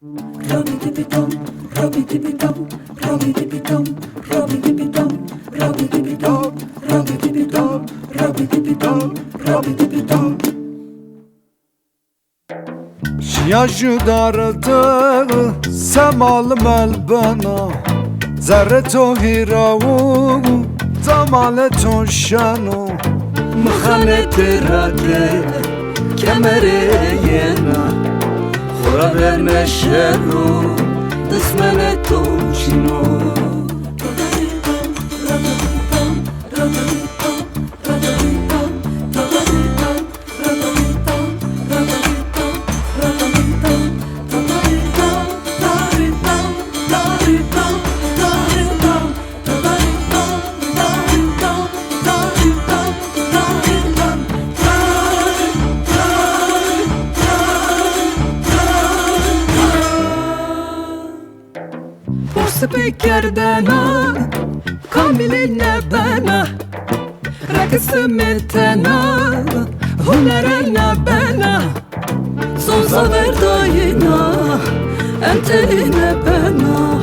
Robby-dibby-dum, robby-dibby-dum, robby-dibby-dum, robby-dibby-dum, robby-dibby-dum, robby-dibby-dum, robby-dibby-dum, robby-dibby-dum. Yaşu dardı semal melbana Zerre to hiravu Tamale to şanu Mıhane tirade kemere yena Hura verme şerru Dısmene tumçino Spikerdena Kamiline bana Rakısımetena Hunerena bana Sonza verdayına Enteline bana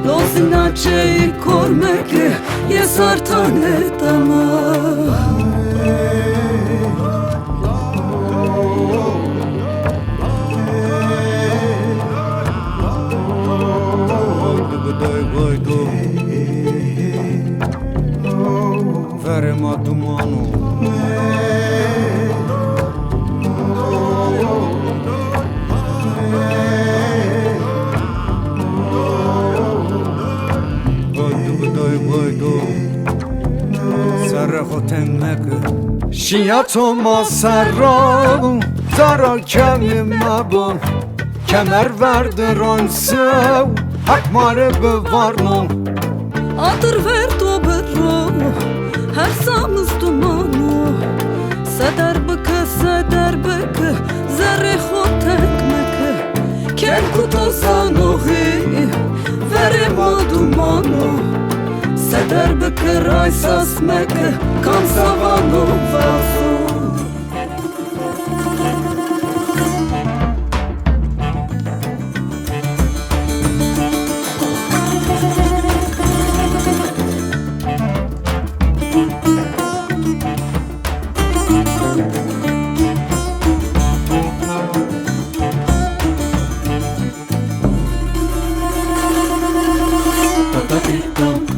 Lozina çeyi kormeki Yesartane dama Verema dumanu Sarı hotemmek Şiyato masarra Zara kemime bu Kemer verdir onsev Hakmare bevarno Adır ver dobero Her samız dumanu Seder bıkı Zerre hotekmek Kel kuto sanohi Verema dumanu Seder bıkı raysasmek Kam savanu vafu Robby-dum,